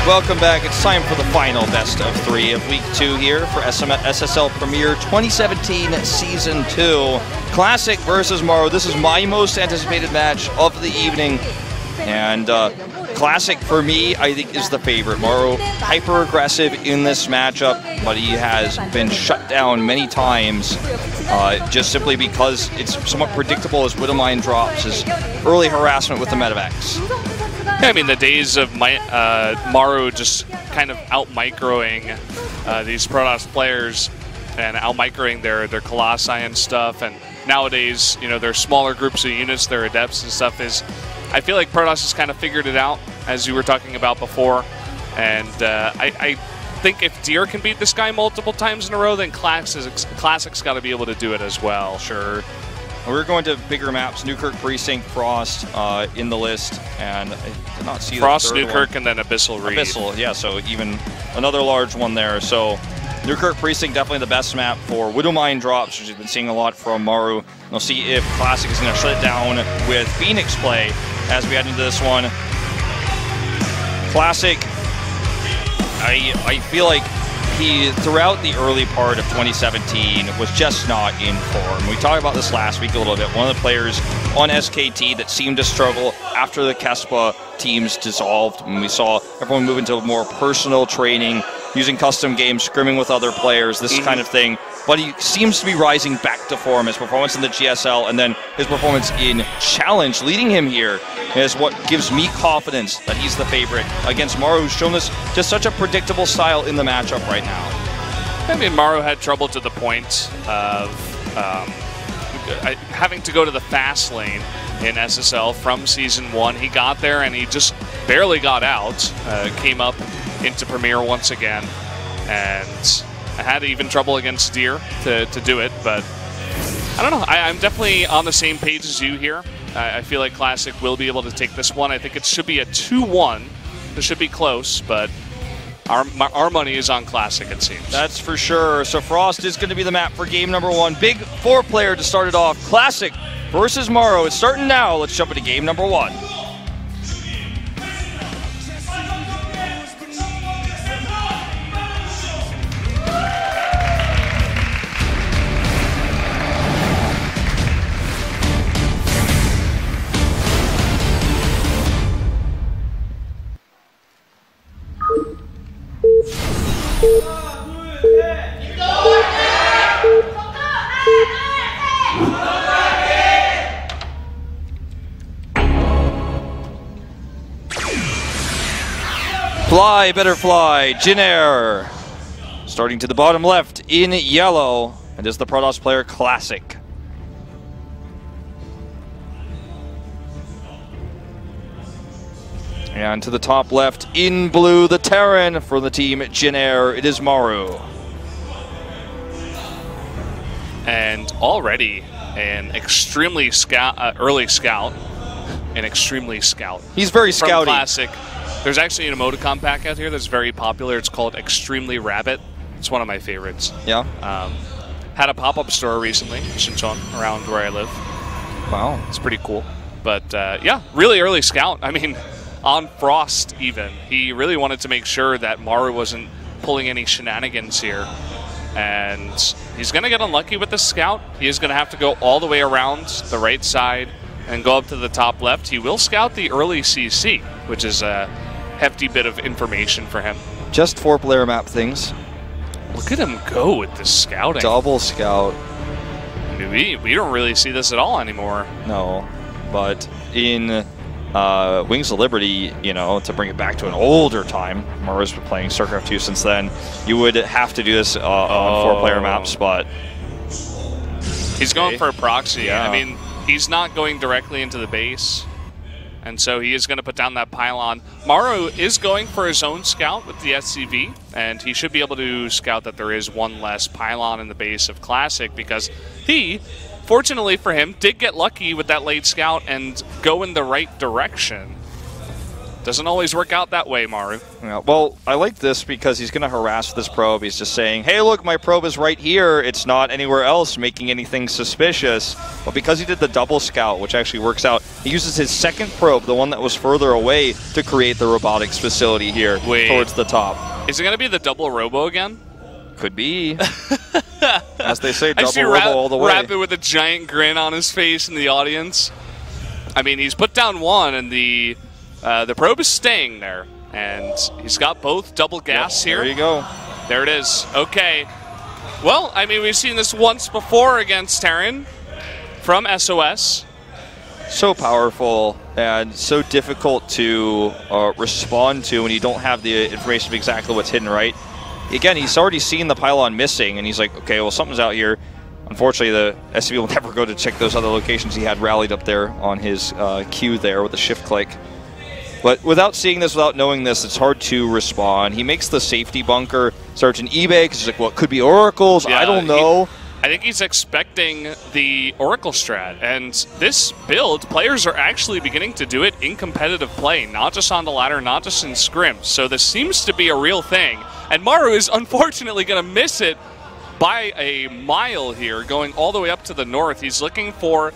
Welcome back. It's time for the final best of 3 of Week 2 here for SSL Premier 2017 Season 2. Classic versus Maru. This is my most anticipated match of the evening. And Classic, for me, I think is the favorite. Maru, hyper-aggressive in this matchup, but he has been shut down many times just simply because it's somewhat predictable as Widowmine drops his early harassment with the Medivacs. Yeah, I mean, the days of Maru just kind of out-microing these Protoss players and out-microing their Colossi and stuff, and nowadays, you know, their smaller groups of units, their Adepts and stuff I feel like Protoss has kind of figured it out, as you were talking about before, and I think if Deer can beat this guy multiple times in a row, then Classic's got to be able to do it as well. Sure. We're going to bigger maps, Newkirk, Precinct, Frost in the list, and I did not see Frost, the third Newkirk, one. And then Abyssal Reed. Abyssal, yeah, so even another large one there. So Newkirk, Precinct, definitely the best map for Widowmine drops, which we've been seeing a lot from Maru. We'll see if Classic is going to shut it down with Phoenix play as we head into this one. Classic, I feel like he, throughout the early part of 2017, was just not in form. We talked about this last week a little bit. One of the players on SKT that seemed to struggle after the Kespa teams dissolved, and we saw everyone move into more personal training, using custom games, scrimming with other players, this kind of thing. But he seems to be rising back to form. His performance in the GSL and then his performance in Challenge, leading him here, is what gives me confidence that he's the favorite against Maru, who's shown this just such a predictable style in the matchup right now. I mean, Maru had trouble to the point of having to go to the fast lane in SSL from Season 1. He got there and he just barely got out, came up into Premier once again, and I had even trouble against Deer to do it, but I don't know. I'm definitely on the same page as you here. I feel like Classic will be able to take this one. I think it should be a 2-1. This should be close, but our money is on Classic, it seems. That's for sure. So Frost is going to be the map for game number 1. Big 4-player to start it off. Classic versus Maru. It's starting now. Let's jump into game number 1. Fly, better fly. Jinair starting to the bottom left in yellow. And is the Protoss player Classic. And to the top left in blue, the Terran for the team Jinair. It is Maru. And already an extremely early scout. He's very scouty. From Classic. There's actually an emoticon pack out here that's very popular. It's called Extremely Rabbit. It's one of my favorites. Yeah. Had a pop-up store recently in Shinchon, around where I live. Wow. It's pretty cool. But yeah, really early scout. I mean, on Frost even. He really wanted to make sure that Maru wasn't pulling any shenanigans here. And he's going to get unlucky with the scout. He is going to have to go all the way around the right side and go up to the top left. He will scout the early CC, which is a hefty bit of information for him. Just 4-player map things. Look at him go with this scouting. Double scout. I mean, we don't really see this at all anymore. No, but in Wings of Liberty, you know, to bring it back to an older time, Maru's been playing StarCraft 2 since then, you would have to do this on 4-player maps, but... He's going for a proxy. Yeah. I mean, he's not going directly into the base, and so he is going to put down that pylon. Maru is going for his own scout with the SCV, and he should be able to scout that there is one less pylon in the base of Classic, because he, fortunately for him, did get lucky with that late scout and go in the right direction. Doesn't always work out that way, Maru. Yeah, well, I like this because he's going to harass this probe. He's just saying, hey, look, my probe is right here. It's not anywhere else making anything suspicious. But because he did the double scout, which actually works out, he uses his second probe, the one that was further away, to create the robotics facility here towards the top. Is it going to be the double robo again? Could be. As they say, double I see robo all the way. Rapid with a giant grin on his face in the audience. I mean, he's put down one, and the probe is staying there. And he's got both double gas here. There you go. There it is. Okay. Well, I mean, we've seen this once before against Terran from SOS. So powerful and so difficult to respond to when you don't have the information of exactly what's hidden, right? Again, he's already seen the pylon missing, and he's like, okay, well, something's out here. Unfortunately, the SCV will never go to check those other locations he had rallied up there on his queue there with the shift click. But without seeing this, without knowing this, it's hard to respond. He makes the safety bunker, starts an eBay, because he's like, well, it could be oracles, I don't know. I think he's expecting the Oracle strat, and this build, players are actually beginning to do it in competitive play, not just on the ladder, not just in scrims. So this seems to be a real thing, and Maru is unfortunately going to miss it by a mile here, going all the way up to the north. He's looking for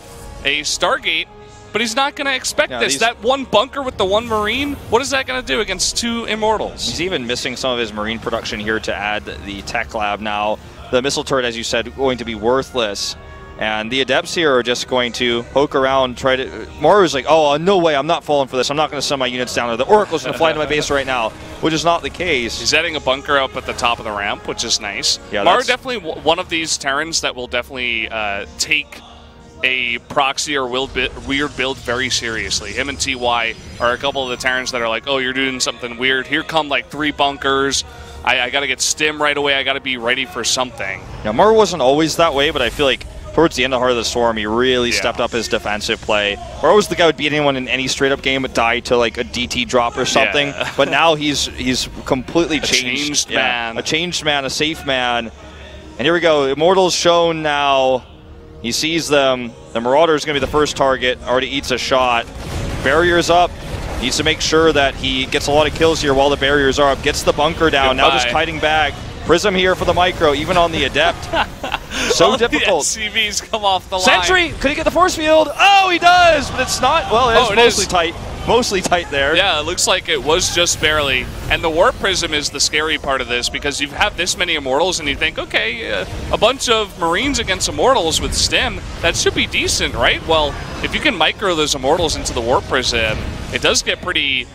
a Stargate, but he's not going to expect this. That one bunker with the one Marine, what is that going to do against two Immortals? He's even missing some of his Marine production here to add the tech lab now. The missile turret, as you said, going to be worthless. And the Adepts here are just going to poke around, try to... Maru's like, oh, no way, I'm not falling for this. I'm not going to send my units down there. The Oracle's going to fly to my base right now, which is not the case. He's setting a bunker up at the top of the ramp, which is nice. Yeah, Maru definitely one of these Terrans that will definitely take a proxy or weird build very seriously. Him and TY are a couple of the Terrans that are like, oh, you're doing something weird. Here come like 3 bunkers. I got to get stim right away. I got to be ready for something. Now, Maru wasn't always that way, but I feel like towards the end of Heart of the Storm, he really stepped up his defensive play. Maru was the guy who would beat anyone in any straight-up game but die to like a DT drop or something. Yeah. But now he's completely changed. Man. A changed man, a safe man. And here we go. Immortals shown now. He sees them. The Marauder is going to be the first target. Already eats a shot. Barriers up. Needs to make sure that he gets a lot of kills here while the barriers are up. Gets the bunker down. Goodbye. Now just kiting back. Prism here for the micro, even on the Adept. So difficult. The SCVs come off the line. Sentry! Could he get the force field? Oh, he does! But it's not. Well, it's mostly tight. Mostly tight there. Yeah, it looks like it was just barely. And the Warp Prism is the scary part of this, because you have this many Immortals and you think, okay, a bunch of Marines against Immortals with stim, that should be decent, right? Well, if you can micro those Immortals into the Warp Prism, it does get pretty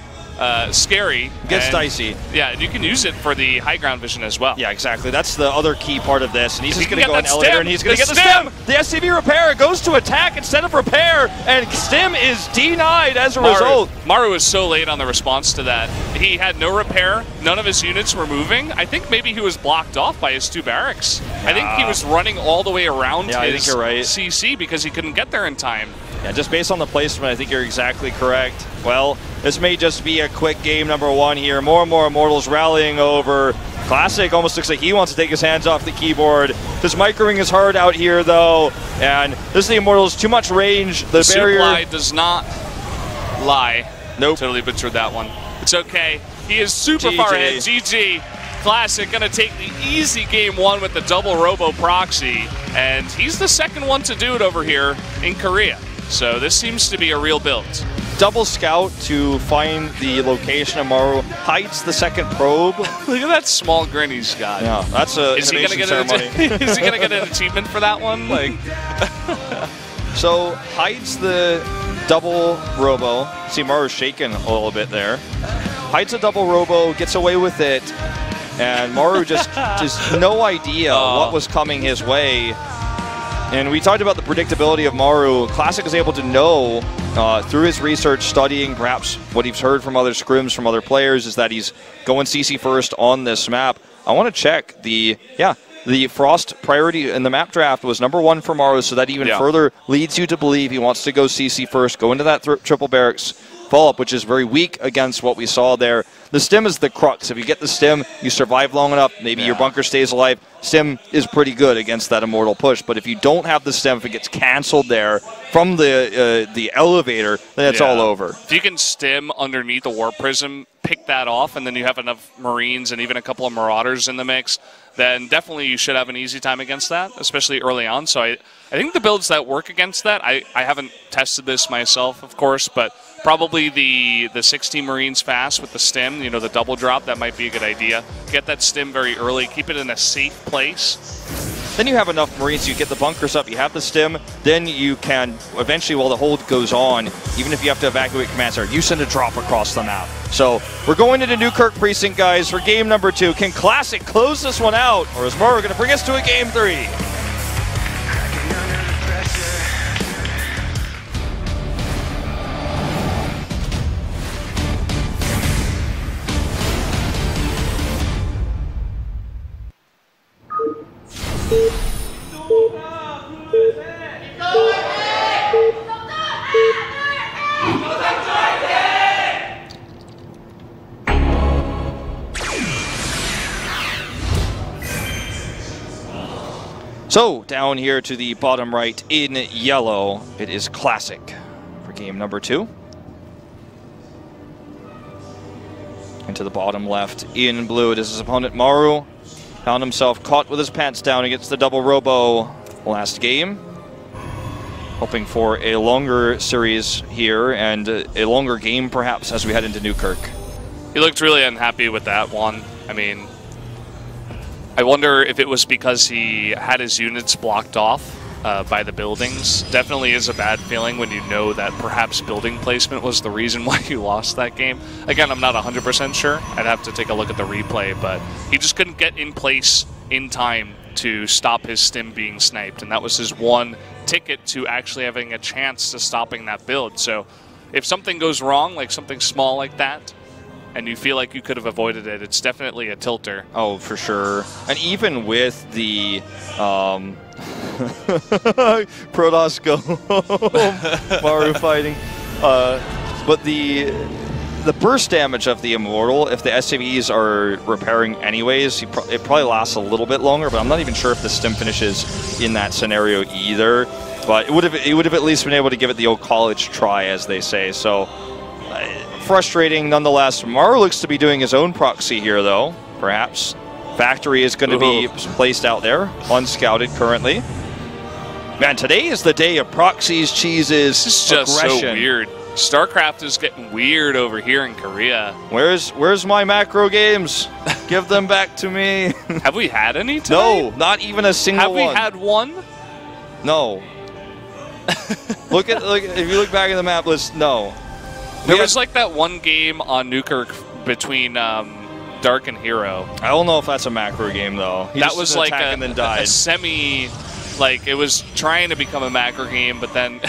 scary. Gets dicey. Yeah, and you can use it for the high ground vision as well. Yeah, exactly. That's the other key part of this. And he's just going to go an elevator, elevator, and he's going to get the stim. The SCV repair goes to attack instead of repair, and stim is denied as a result. Maru was so late on the response to that. He had no repair. None of his units were moving. I think maybe he was blocked off by his 2 barracks. I think he was running all the way around his CC because he couldn't get there in time. Yeah, just based on the placement, I think you're exactly correct. Well, this may just be a quick game number 1 here. More and more Immortals rallying over. Classic almost looks like he wants to take his hands off the keyboard. This microing is hard out here, though. And this is the Immortals, too much range. The barrier supply does not lie. Nope. Totally butchered that one. It's okay. He is super far ahead. GG. Classic going to take the easy game 1 with the double robo proxy. And he's the second one to do it over here in Korea. So this seems to be a real build. Double scout to find the location of Maru. Hides the second probe. Look at that small grin he's got. Yeah, that's a innovation ceremony. Is he going to get an achievement for that one? Like, so hides the double robo. See, Maru's shaking a little bit there. Hides a double robo, gets away with it, and Maru just no idea what was coming his way. And we talked about the predictability of Maru. Classic is able to know through his research, studying perhaps what he's heard from other scrims, from other players, is that he's going CC first on this map. I want to check the Frost priority in the map draft was number 1 for Maru, so that even further leads you to believe he wants to go CC first, go into that triple barracks follow-up, which is very weak against what we saw there. The stim is the crux. If you get the stim, you survive long enough, maybe your bunker stays alive. Stim is pretty good against that immortal push. But if you don't have the stim, if it gets canceled there from the elevator, then it's all over. If you can stim underneath the Warp Prism, pick that off, and then you have enough Marines and even a couple of Marauders in the mix, then definitely you should have an easy time against that, especially early on. So I think the builds that work against that, I haven't tested this myself, of course, but probably the 16 Marines fast with the stim, you know, the double drop, that might be a good idea. Get that stim very early, keep it in a safe place. Then you have enough Marines, you get the bunkers up, you have the stim, then you can, eventually while the hold goes on, even if you have to evacuate command center, you send a drop across the map. So we're going into Newkirk Precinct, guys, for game number 2. Can Classic close this one out, or is Maru going to bring us to a game 3? So, down here to the bottom right in yellow, it is Classic for game number 2. And to the bottom left in blue, it is his opponent Maru. Found himself caught with his pants down against the double robo last game. Hoping for a longer series here and a longer game perhaps as we head into Newkirk. He looked really unhappy with that one. I mean, I wonder if it was because he had his units blocked off by the buildings. Definitely is a bad feeling when you know that perhaps building placement was the reason why you lost that game. Again, I'm not 100% sure. I'd have to take a look at the replay, but he just couldn't get in place in time to stop his stim being sniped, and that was his one ticket to actually having a chance to stopping that build. So if something goes wrong, like something small like that, and you feel like you could have avoided it, it's definitely a tilter. Oh, for sure. And even with the Protoss go home, Maru fighting, but the burst damage of the Immortal, if the SCVs are repairing anyways, it probably lasts a little bit longer, but I'm not even sure if the stim finishes in that scenario either. But it would have at least been able to give it the old college try, as they say. So frustrating nonetheless. Maru looks to be doing his own proxy here, though, perhaps. Factory is going to be placed out there, unscouted currently. Man, today is the day of proxies, cheeses, this is just aggression. So weird. StarCraft is getting weird over here in Korea. Where's my macro games? Give them back to me. Have we had any tonight? No, not even a single one. Have we had one? No. If you look back at the map list, no. There was like that one game on Newkirk between Dark and Hero. I don't know if that's a macro game though. That was like and then died. A semi, like it was trying to become a macro game, but then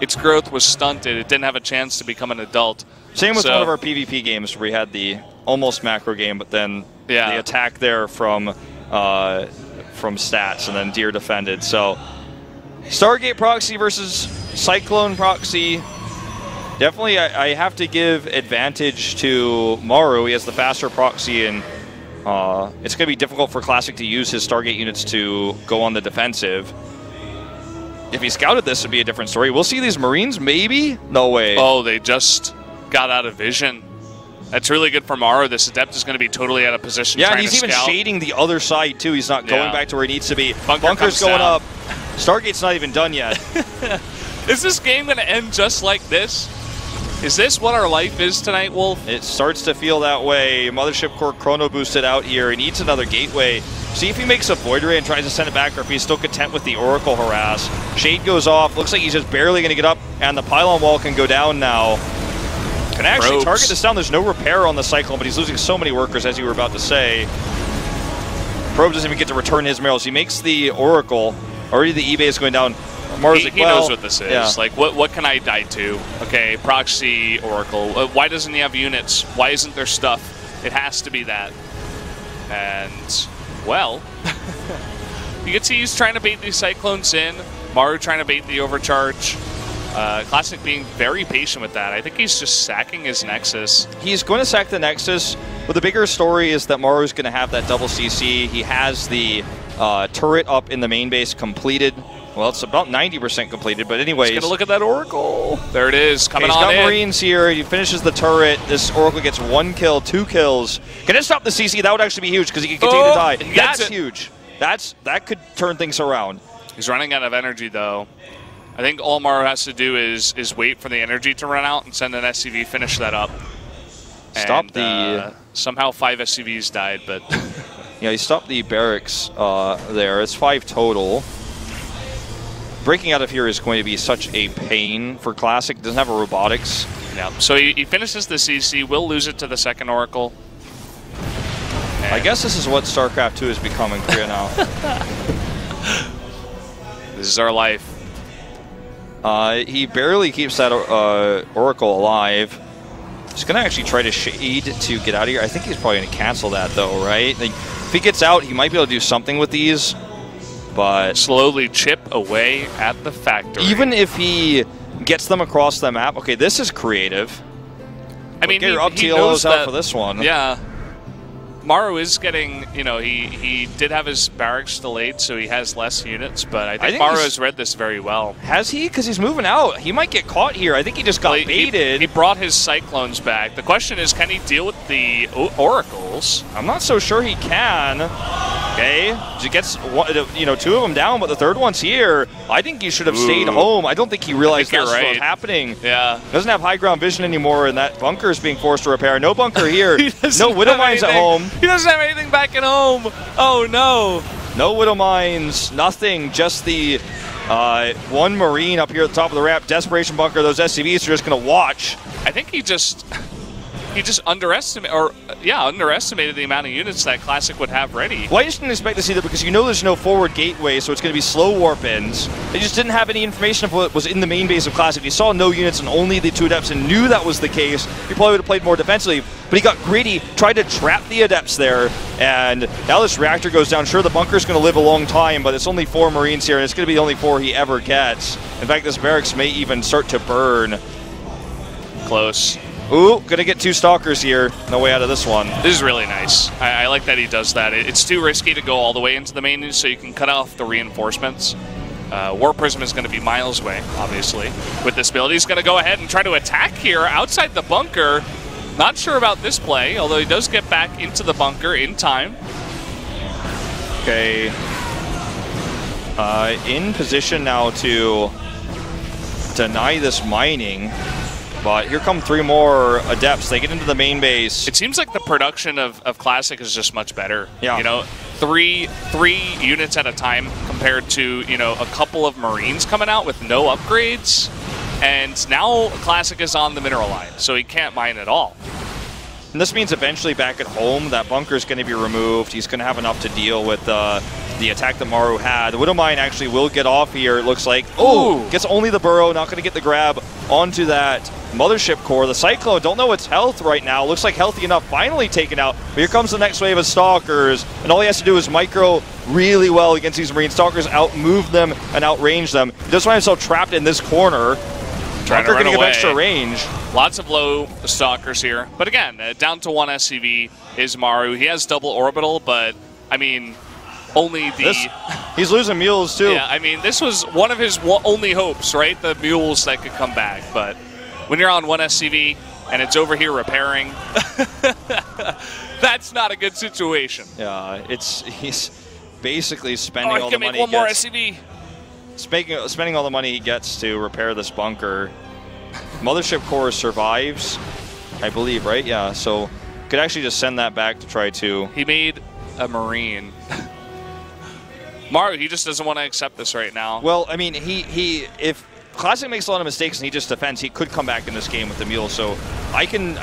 its growth was stunted. It didn't have a chance to become an adult. Same with one of our PvP games where we had the almost macro game, but then the attack there from stats, and then Deer defended. So Stargate proxy versus Cyclone proxy. Definitely, I have to give advantage to Maru. He has the faster proxy, and it's going to be difficult for Classic to use his Stargate units to go on the defensive. If he scouted this, it would be a different story. We'll see these Marines, maybe? No way. Oh, they just got out of vision. That's really good for Maru. This Adept is going to be totally out of position. Yeah, and he's even shading the other side, too. He's not going back to where he needs to be. Bunker's going up. Stargate's not even done yet. Is this game going to end just like this? Is this what our life is tonight, Wolf? It starts to feel that way. Mothership Core chrono boosted out here. He needs another gateway. See if he makes a Void Ray and tries to send it back, or if he's still content with the Oracle harass. Shade goes off. Looks like he's just barely going to get up, and the pylon wall can go down now. Can actually target this down. There's no repair on the Cyclone, but he's losing so many workers, as you were about to say. Probe doesn't even get to return his Marrows. He makes the Oracle. Already the eBay is going down. He knows what this is. Yeah. Like, what can I die to? Okay, proxy Oracle. Why doesn't he have units? Why isn't there stuff? It has to be that. And, well, you can see he's trying to bait these Cyclones in. Maru trying to bait the overcharge. Classic being very patient with that. I think he's just sacking his Nexus. He's going to sack the Nexus, but the bigger story is that Maru's going to have that double CC. He has the turret up in the main base completed. Well, it's about 90% completed, but anyways. He's going to look at that Oracle. There it is, coming on in. He's got Marines here. He finishes the turret. This Oracle gets 1 kill, 2 kills. Can it stop the CC? That would actually be huge because he can continue to die. That's huge. That could turn things around. He's running out of energy, though. I think all Maru has to do is wait for the energy to run out and send an SCV, finish that up. Stop and, the... somehow 5 SCVs died, but... Yeah, he stopped the barracks there. It's 5 total. Breaking out of here is going to be such a pain for Classic. It doesn't have a robotics. Yeah, so he finishes the CC, will lose it to the second Oracle. And I guess this is what StarCraft 2 is becoming for you now. This is our life. He barely keeps that Oracle alive. He's going to actually try to shade to get out of here. I think he's probably going to cancel that, though, right? Like, if he gets out, he might be able to do something with these. But slowly chip away at the factory. Even if he gets them across the map, okay, this is creative. I mean, get your up TLOs out for this one. Yeah. Maru is getting, you know, he did have his barracks delayed, so he has less units, but I think Maru has read this very well. Has he? Because he's moving out. He might get caught here. I think he just got baited. He brought his Cyclones back. The question is, can he deal with the Oracles? I'm not so sure he can. Okay, he gets 2 of them down, but the third one's here. I think he should have stayed home. I don't think he realized that's what was happening. Yeah. Doesn't have high ground vision anymore, and that bunker is being forced to repair. No bunker here. No Widow Mines at home. He doesn't have anything back at home. Oh, no. No Widow Mines, nothing. Just the 1 Marine up here at the top of the ramp. Desperation bunker. Those SCVs are just going to watch. I think he just underestimated the amount of units that Classic would have ready. Well, I just didn't expect to see that because there's no forward gateway, so it's going to be slow warp ins. They just didn't have any information of what was in the main base of Classic. He saw no units and only the 2 Adepts and knew that was the case. He probably would have played more defensively, but he got greedy, tried to trap the Adepts there, and now this reactor goes down. Sure, the bunker's going to live a long time, but it's only 4 Marines here, and it's going to be the only 4 he ever gets. In fact, this barracks may even start to burn. Close. Ooh, gonna get 2 Stalkers here. No way out of this one. This is really nice. I like that he does that. It's too risky to go all the way into the main, so you can cut off the reinforcements. War Prism is going to be miles away, obviously. With this build, he's going to go ahead and try to attack here outside the bunker. Not sure about this play, although he does get back into the bunker in time. Okay. In position now to deny this mining. But here come 3 more Adepts. They get into the main base. It seems like the production of Classic is just much better. Yeah. 3 units at a time compared to, a couple of Marines coming out with no upgrades. And now Classic is on the mineral line, so he can't mine at all. And this means eventually back at home, that bunker is going to be removed. He's going to have enough to deal with the attack that Maru had. The Widow Mine actually will get off here, it looks like. Oh, gets only the burrow, not going to get the grab onto that Mothership core. The Cyclone, don't know its health right now. Looks like healthy enough, finally taken out. But here comes the next wave of Stalkers, and all he has to do is micro really well against these Marine Stalkers, outmove them and outrange them. He does find himself trapped in this corner. Trying to run away. Give extra range. Lots of low Stalkers here. But again, down to 1 SCV is Maru. He has double orbital, but, I mean, only the... He's losing mules, too. Yeah, I mean, this was one of his only hopes, right? The mules that could come back. But when you're on 1 SCV and it's over here repairing, that's not a good situation. Yeah, he's basically spending all the money he gets. One more SCV. Spending all the money he gets to repair this bunker. Mothership core survives, I believe, right? Yeah, so could actually just send that back to try to... He made a Marine. Maru, he just doesn't want to accept this right now. Well, I mean, if Classic makes a lot of mistakes and he just defends, he could come back in this game with the mule. So I can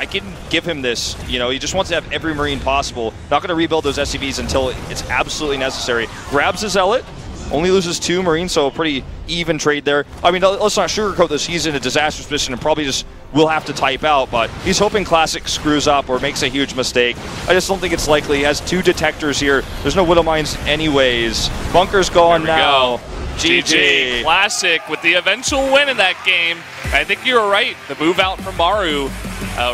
give him this. He just wants to have every Marine possible. Not going to rebuild those SCVs until it's absolutely necessary. Grabs a Zealot. Only loses 2 Marines, so a pretty even trade there. I mean, let's not sugarcoat this. He's in a disastrous position and probably just will have to type out, but he's hoping Classic screws up or makes a huge mistake. I just don't think it's likely. He has 2 detectors here. There's no Widow Mines anyways. Bunker's gone now. GG. Classic with the eventual win in that game. I think you were right. The move out from Maru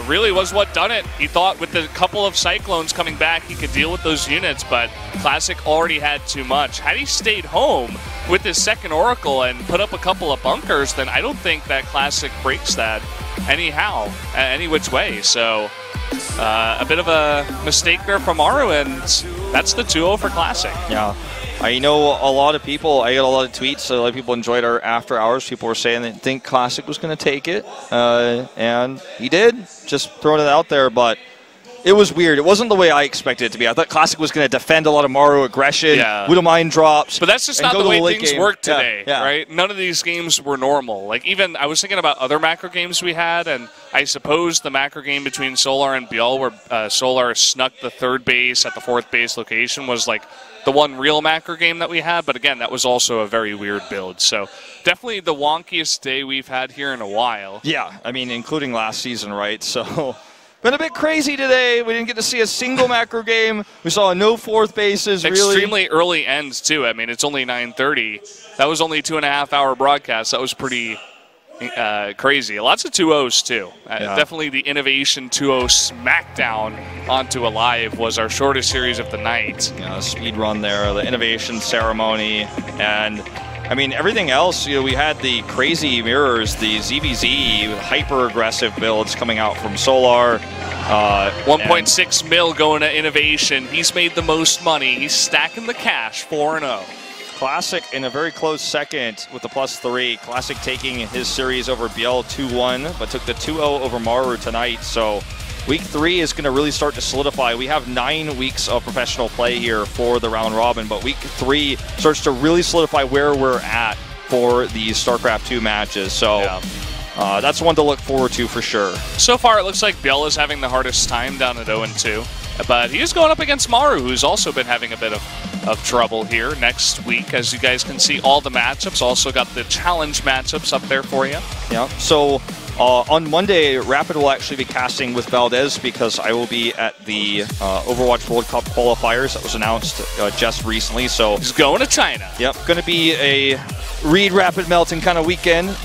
really was what done it. He thought with the couple of Cyclones coming back, he could deal with those units, but Classic already had too much. Had he stayed home with his second Oracle and put up a couple of bunkers, then I don't think that Classic breaks that anyhow, any which way. So a bit of a mistake there from Maru, and that's the 2-0 for Classic. Yeah. I know a lot of people, I got a lot of tweets, so a lot of people enjoyed our after hours. People were saying they think Classic was going to take it, and he did, just throwing it out there, but it was weird. It wasn't the way I expected it to be. I thought Classic was going to defend a lot of Maru aggression, Widow Mind drops. But that's just not the way things work today, right? None of these games were normal. Like, even, I was thinking about other macro games we had, and I suppose the macro game between Solar and Biel, where Solar snuck the third base at the fourth base location, was like the one real macro game that we had. But again, that was also a very weird build. So definitely the wonkiest day we've had here in a while. Yeah, I mean, including last season, right? So been a bit crazy today. We didn't get to see a single macro game. We saw no fourth bases, really. Extremely early ends, too. I mean, it's only 9:30. That was only a 2.5-hour broadcast. That was pretty crazy. Lots of 2-0s, too. Definitely the Innovation 2-0 smackdown onto a live was our shortest series of the night. Speed run there, the Innovation ceremony, and I mean, everything else, we had the crazy mirrors, the ZBZ, hyper-aggressive builds coming out from Solar. 1.6 mil going to Innovation. He's made the most money. He's stacking the cash, 4-0. Classic in a very close second with the +3. Classic taking his series over Biel 2-1, but took the 2-0 over Maru tonight. So Week 3 is going to really start to solidify. We have 9 weeks of professional play here for the round robin, but Week 3 starts to really solidify where we're at for these StarCraft 2 matches. So that's one to look forward to for sure. So far, it looks like Biel is having the hardest time down at 0-2, but he is going up against Maru, who's also been having a bit of trouble here next week. As you guys can see, all the matchups. Also got the challenge matchups up there for you. Yeah, so on Monday, Rapid will actually be casting with Valdez because I will be at the Overwatch World Cup qualifiers that was announced just recently. So he's going to China. Yep, going to be a Reed Rapid Melton kind of weekend.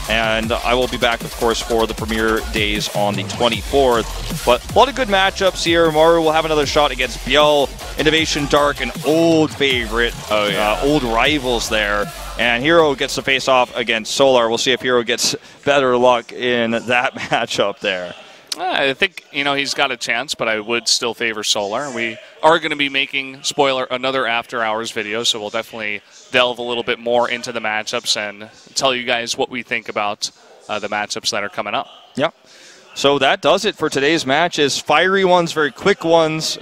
And I will be back, of course, for the premiere days on the 24th. But a lot of good matchups here. Maru will have another shot against Biel. Innovation Dark, an old favorite. Old rivals there. And Hero gets to face off against Solar. We'll see if Hero gets better luck in that matchup there. I think, he's got a chance, but I would still favor Solar. We are going to be making, spoiler, another After Hours video, so we'll definitely delve a little bit more into the matchups and tell you guys what we think about the matchups that are coming up. Yep. So that does it for today's matches. Fiery ones, very quick ones.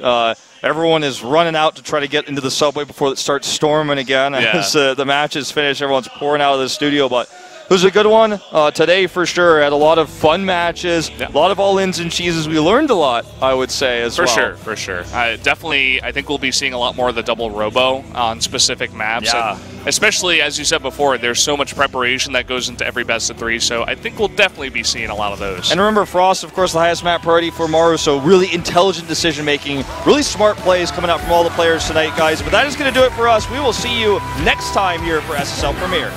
Everyone is running out to try to get into the subway before it starts storming again. As the matches finish, everyone's pouring out of the studio, but it was a good one today for sure. Had a lot of fun matches, a lot of all-ins and cheeses. We learned a lot, I would say, as well. For sure. Definitely, I think we'll be seeing a lot more of the double robo on specific maps. Yeah. And especially, as you said before, there's so much preparation that goes into every best of 3, so I think we'll definitely be seeing a lot of those. And remember, Frost, of course, the highest map priority for Maru, so really intelligent decision-making, really smart plays coming out from all the players tonight, guys. But that is going to do it for us. We will see you next time here for SSL Premier.